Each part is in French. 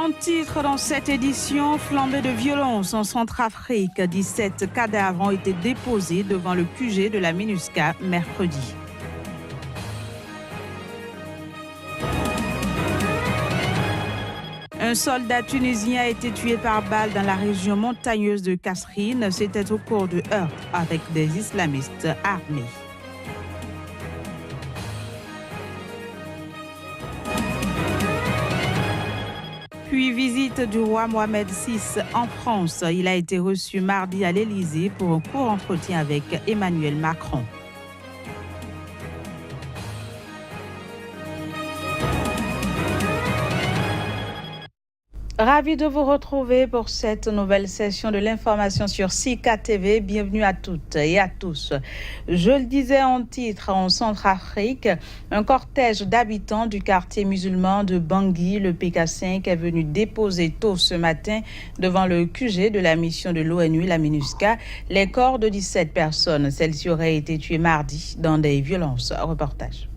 En titre dans cette édition, flambée de violence en Centrafrique. 17 cadavres ont été déposés devant le QG de la MINUSCA mercredi. Un soldat tunisien a été tué par balle dans la région montagneuse de Kasserine. C'était au cours de heurts avec des islamistes armés. Puis visite du roi Mohamed VI en France. Il a été reçu mardi à l'Élysée pour un court entretien avec Emmanuel Macron. Ravi de vous retrouver pour cette nouvelle session de l'information sur Sika TV. Bienvenue à toutes et à tous. Je le disais en titre, en Centrafrique, un cortège d'habitants du quartier musulman de Bangui, le PK5, est venu déposer tôt ce matin devant le QG de la mission de l'ONU, la MINUSCA, les corps de 17 personnes. Celles-ci auraient été tuées mardi dans des violences. Reportage.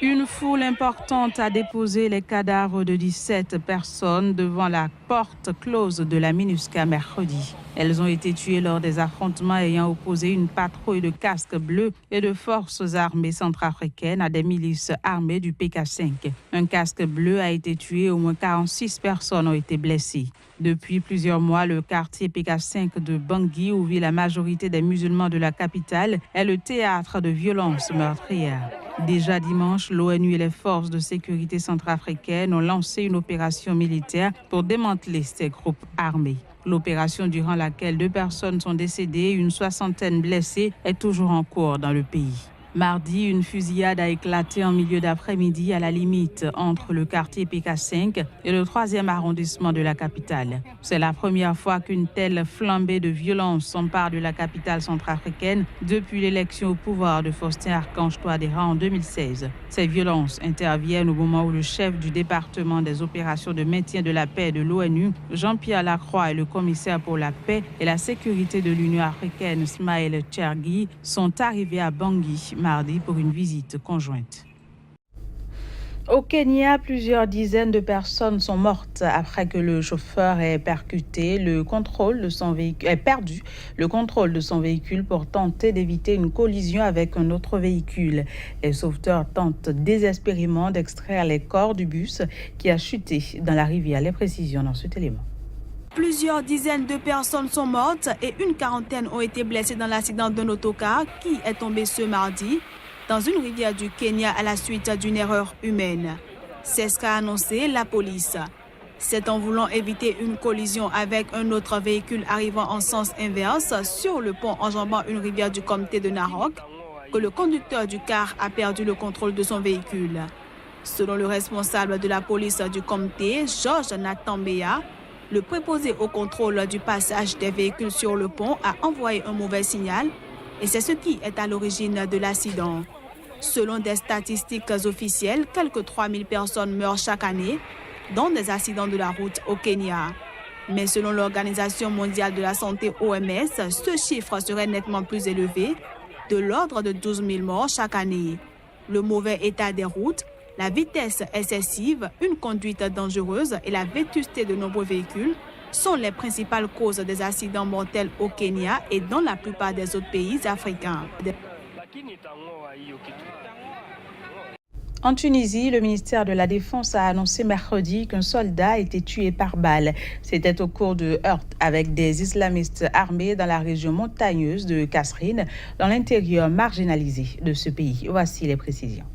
Une foule importante a déposé les cadavres de 17 personnes devant la porte close de la MINUSCA mercredi. Elles ont été tuées lors des affrontements ayant opposé une patrouille de casques bleus et de forces armées centrafricaines à des milices armées du PK5. Un casque bleu a été tué, au moins 46 personnes ont été blessées. Depuis plusieurs mois, le quartier PK5 de Bangui, où vit la majorité des musulmans de la capitale, est le théâtre de violences meurtrières. Déjà dimanche, l'ONU et les forces de sécurité centrafricaines ont lancé une opération militaire pour démanteler ces groupes armés. L'opération durant laquelle 2 personnes sont décédées et une soixantaine blessées est toujours en cours dans le pays. Mardi, une fusillade a éclaté en milieu d'après-midi à la limite entre le quartier PK5 et le 3e arrondissement de la capitale. C'est la première fois qu'une telle flambée de violence s'empare de la capitale centrafricaine depuis l'élection au pouvoir de Faustin Archange Touadéra en 2016. Ces violences interviennent au moment où le chef du département des opérations de maintien de la paix de l'ONU, Jean-Pierre Lacroix, et le commissaire pour la paix et la sécurité de l'Union africaine, Ismaël Tchergui, sont arrivés à Bangui mardi pour une visite conjointe. Au Kenya, plusieurs dizaines de personnes sont mortes après que le chauffeur ait perdu le contrôle de son véhicule pour tenter d'éviter une collision avec un autre véhicule. Les sauveteurs tentent désespérément d'extraire les corps du bus qui a chuté dans la rivière. Les précisions dans cet élément. Plusieurs dizaines de personnes sont mortes et une quarantaine ont été blessées dans l'accident d'un autocar qui est tombé ce mardi dans une rivière du Kenya à la suite d'une erreur humaine. C'est ce qu'a annoncé la police. C'est en voulant éviter une collision avec un autre véhicule arrivant en sens inverse sur le pont enjambant une rivière du comté de Narok que le conducteur du car a perdu le contrôle de son véhicule. Selon le responsable de la police du comté, Georges Natambea, le préposé au contrôle du passage des véhicules sur le pont a envoyé un mauvais signal et c'est ce qui est à l'origine de l'accident. Selon des statistiques officielles, quelques 3000 personnes meurent chaque année dans des accidents de la route au Kenya. Mais selon l'Organisation mondiale de la santé OMS, ce chiffre serait nettement plus élevé, de l'ordre de 12 000 morts chaque année. Le mauvais état des routes, la vitesse excessive, une conduite dangereuse et la vétusté de nombreux véhicules sont les principales causes des accidents mortels au Kenya et dans la plupart des autres pays africains. En Tunisie, le ministère de la Défense a annoncé mercredi qu'un soldat a été tué par balle. C'était au cours de heurts avec des islamistes armés dans la région montagneuse de Kasserine, dans l'intérieur marginalisé de ce pays. Voici les précisions.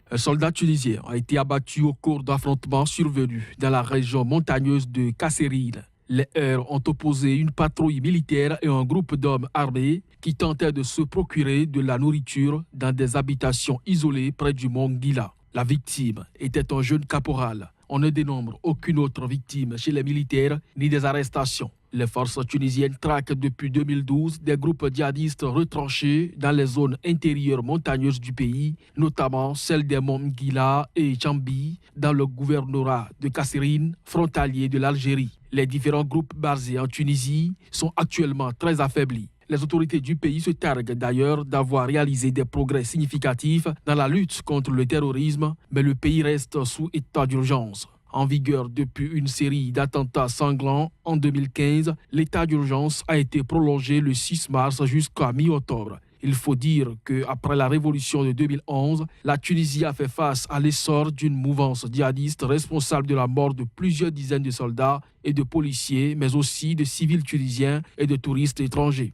Un soldat tunisien a été abattu au cours d'affrontements survenus dans la région montagneuse de Kasserine. Les heurts ont opposé une patrouille militaire et un groupe d'hommes armés qui tentaient de se procurer de la nourriture dans des habitations isolées près du mont Gila. La victime était un jeune caporal. On ne dénombre aucune autre victime chez les militaires ni des arrestations. Les forces tunisiennes traquent depuis 2012 des groupes djihadistes retranchés dans les zones intérieures montagneuses du pays, notamment celles des monts Gila et Tchambi, dans le gouvernorat de Kasserine, frontalier de l'Algérie. Les différents groupes basés en Tunisie sont actuellement très affaiblis. Les autorités du pays se targuent d'ailleurs d'avoir réalisé des progrès significatifs dans la lutte contre le terrorisme, mais le pays reste sous état d'urgence. En vigueur depuis une série d'attentats sanglants en 2015, l'état d'urgence a été prolongé le 6 mars jusqu'à mi-octobre. Il faut dire qu'après la révolution de 2011, la Tunisie a fait face à l'essor d'une mouvance djihadiste responsable de la mort de plusieurs dizaines de soldats et de policiers, mais aussi de civils tunisiens et de touristes étrangers.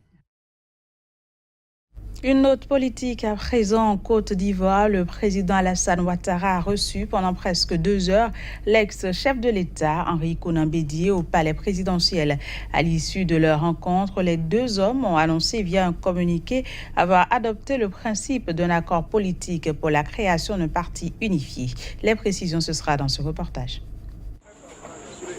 Une note politique à présent en Côte d'Ivoire. Le président Alassane Ouattara a reçu pendant presque 2 heures l'ex-chef de l'État, Henri Konan Bédié, au palais présidentiel. À l'issue de leur rencontre, les deux hommes ont annoncé via un communiqué avoir adopté le principe d'un accord politique pour la création d'un parti unifié. Les précisions, ce sera dans ce reportage.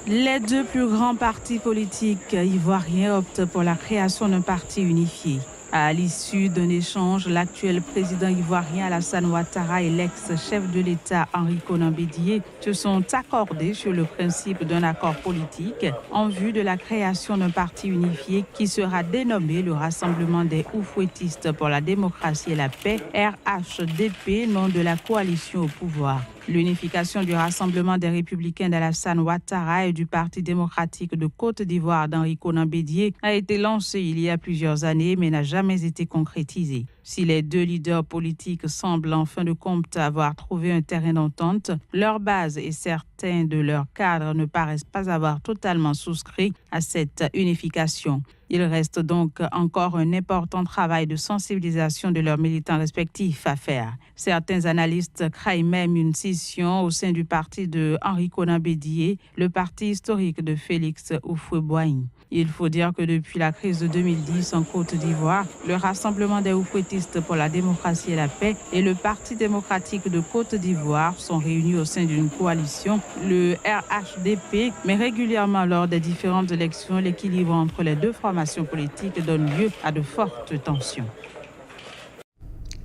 Les deux plus grands partis politiques ivoiriens optent pour la création d'un parti unifié. À l'issue d'un échange, l'actuel président ivoirien Alassane Ouattara et l'ex-chef de l'État Henri Konan Bédié se sont accordés sur le principe d'un accord politique en vue de la création d'un parti unifié qui sera dénommé le Rassemblement des Oufouettistes pour la démocratie et la paix, RHDP, nom de la coalition au pouvoir. L'unification du Rassemblement des Républicains d'Alassane Ouattara et du Parti démocratique de Côte d'Ivoire d'Henri Konan Bédié a été lancée il y a plusieurs années mais n'a jamais été concrétisée. Si les deux leaders politiques semblent en fin de compte avoir trouvé un terrain d'entente, leur base et certains de leurs cadres ne paraissent pas avoir totalement souscrit à cette unification. Il reste donc encore un important travail de sensibilisation de leurs militants respectifs à faire. Certains analystes craignent même une scission au sein du parti de Henri Konan Bédié, le parti historique de Félix Houphouët-Boigny. Il faut dire que depuis la crise de 2010 en Côte d'Ivoire, le Rassemblement des Oufouettistes pour la démocratie et la paix et le Parti démocratique de Côte d'Ivoire sont réunis au sein d'une coalition, le RHDP, mais régulièrement lors des différentes élections, l'équilibre entre les deux formations politiques donne lieu à de fortes tensions.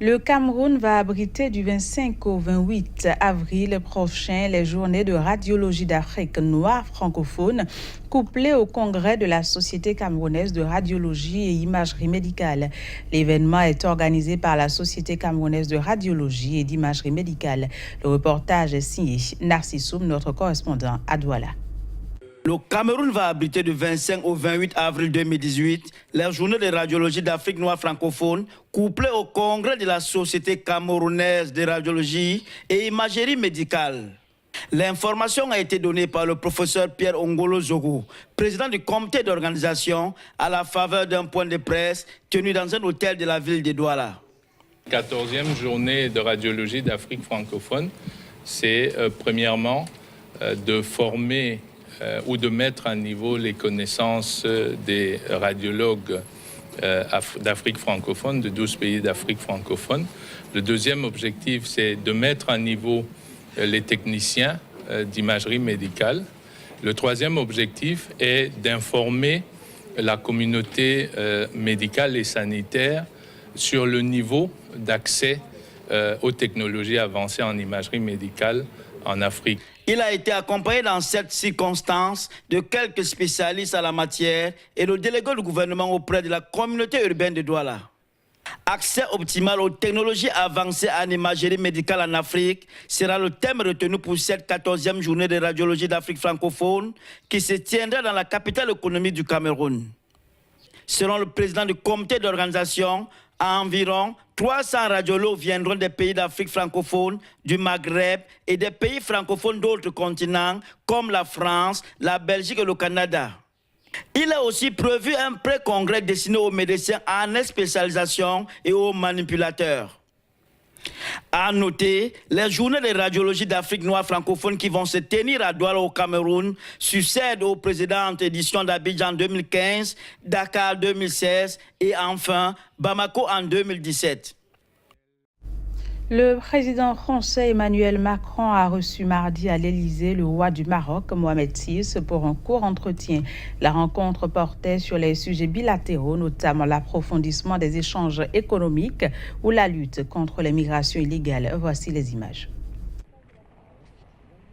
Le Cameroun va abriter du 25 au 28 avril prochain les journées de radiologie d'Afrique noire francophone couplées au congrès de la Société camerounaise de radiologie et imagerie médicale. L'événement est organisé par la Société camerounaise de radiologie et d'imagerie médicale. Le reportage est signé Narcissoum, notre correspondant à Douala. Le Cameroun va abriter du 25 au 28 avril 2018 les journées de radiologie d'Afrique noire francophone couplées au congrès de la Société camerounaise de radiologie et imagerie médicale. L'information a été donnée par le professeur Pierre Ongolo Zogo, président du comité d'organisation, à la faveur d'un point de presse tenu dans un hôtel de la ville de Douala. 14e journée de radiologie d'Afrique francophone, c'est premièrement de former ou de mettre à niveau les connaissances des radiologues d'Afrique francophone, de 12 pays d'Afrique francophone. Le deuxième objectif, c'est de mettre à niveau les techniciens d'imagerie médicale. Le troisième objectif est d'informer la communauté médicale et sanitaire sur le niveau d'accès aux technologies avancées en imagerie médicale en Afrique. Il a été accompagné dans cette circonstance de quelques spécialistes à la matière et le délégué du gouvernement auprès de la communauté urbaine de Douala. Accès optimal aux technologies avancées en imagerie médicale en Afrique sera le thème retenu pour cette 14e journée de radiologie d'Afrique francophone qui se tiendra dans la capitale économique du Cameroun. Selon le président du comité d'organisation, environ 300 radiologues viendront des pays d'Afrique francophone, du Maghreb et des pays francophones d'autres continents comme la France, la Belgique et le Canada. Il est aussi prévu un pré-congrès destiné aux médecins en spécialisation et aux manipulateurs. À noter, les journées de radiologie d'Afrique noire francophone qui vont se tenir à Douala au Cameroun succèdent aux précédentes éditions d'Abidjan 2015, Dakar 2016 et enfin Bamako en 2017. Le président français Emmanuel Macron a reçu mardi à l'Élysée le roi du Maroc, Mohamed VI, pour un court entretien. La rencontre portait sur les sujets bilatéraux, notamment l'approfondissement des échanges économiques ou la lutte contre les migrations illégales. Voici les images.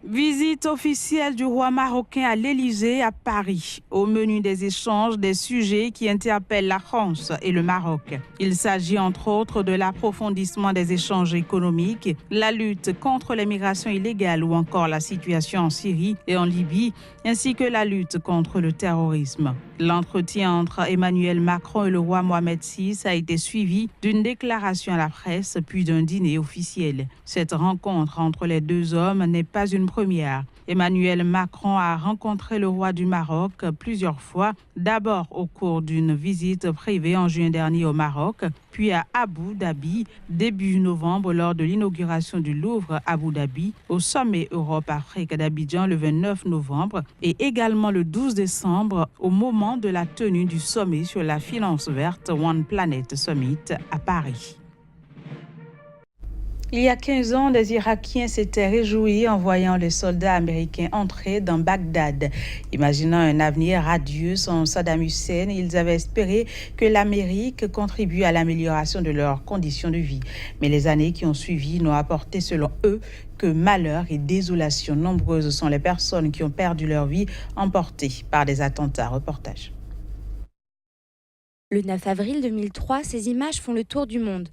Visite officielle du roi marocain à l'Élysée à Paris. Au menu des échanges, des sujets qui interpellent la France et le Maroc. Il s'agit entre autres de l'approfondissement des échanges économiques, la lutte contre l'immigration illégale ou encore la situation en Syrie et en Libye, ainsi que la lutte contre le terrorisme. L'entretien entre Emmanuel Macron et le roi Mohamed VI a été suivi d'une déclaration à la presse puis d'un dîner officiel. Cette rencontre entre les deux hommes n'est pas une première. Emmanuel Macron a rencontré le roi du Maroc plusieurs fois, d'abord au cours d'une visite privée en juin dernier au Maroc, puis à Abu Dhabi début novembre lors de l'inauguration du Louvre Abu Dhabi au sommet Europe-Afrique d'Abidjan le 29 novembre et également le 12 décembre au moment de la tenue du sommet sur la finance verte One Planet Summit à Paris. Il y a 15 ans, des Irakiens s'étaient réjouis en voyant les soldats américains entrer dans Bagdad. Imaginant un avenir radieux sans Saddam Hussein, ils avaient espéré que l'Amérique contribue à l'amélioration de leurs conditions de vie. Mais les années qui ont suivi n'ont apporté, selon eux, que malheur et désolation. Nombreuses sont les personnes qui ont perdu leur vie emportées par des attentats. Reportage. Le 9 avril 2003, ces images font le tour du monde.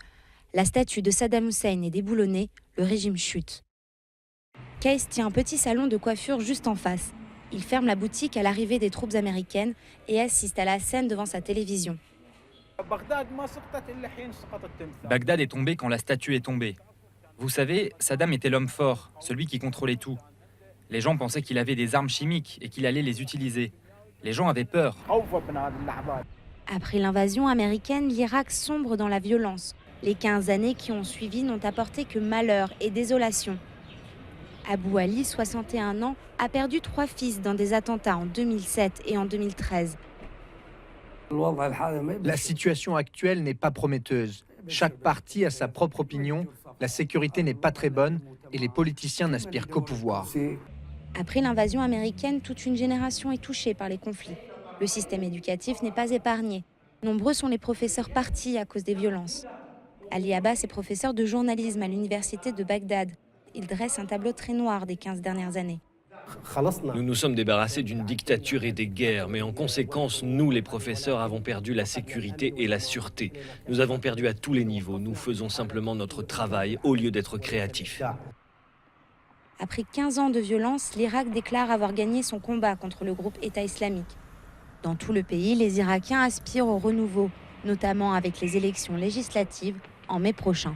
La statue de Saddam Hussein est déboulonnée, le régime chute. Case tient un petit salon de coiffure juste en face. Il ferme la boutique à l'arrivée des troupes américaines et assiste à la scène devant sa télévision. Bagdad est tombé quand la statue est tombée. Vous savez, Saddam était l'homme fort, celui qui contrôlait tout. Les gens pensaient qu'il avait des armes chimiques et qu'il allait les utiliser. Les gens avaient peur. Après l'invasion américaine, l'Irak sombre dans la violence. Les 15 années qui ont suivi n'ont apporté que malheur et désolation. Abou Ali, 61 ans, a perdu 3 fils dans des attentats en 2007 et en 2013. La situation actuelle n'est pas prometteuse. Chaque parti a sa propre opinion, la sécurité n'est pas très bonne et les politiciens n'aspirent qu'au pouvoir. Après l'invasion américaine, toute une génération est touchée par les conflits. Le système éducatif n'est pas épargné. Nombreux sont les professeurs partis à cause des violences. Ali Abbas est professeur de journalisme à l'université de Bagdad. Il dresse un tableau très noir des 15 dernières années. Nous nous sommes débarrassés d'une dictature et des guerres, mais en conséquence, nous, les professeurs, avons perdu la sécurité et la sûreté. Nous avons perdu à tous les niveaux. Nous faisons simplement notre travail au lieu d'être créatifs. Après 15 ans de violence, l'Irak déclare avoir gagné son combat contre le groupe État islamique. Dans tout le pays, les Irakiens aspirent au renouveau, notamment avec les élections législatives en mai prochain.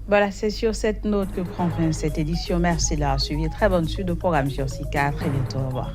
Voilà, c'est sur cette note que prend fin cette édition. Merci de l'avoir suivi. Très bonne suite de programme sur SICA. À très bientôt. Au revoir.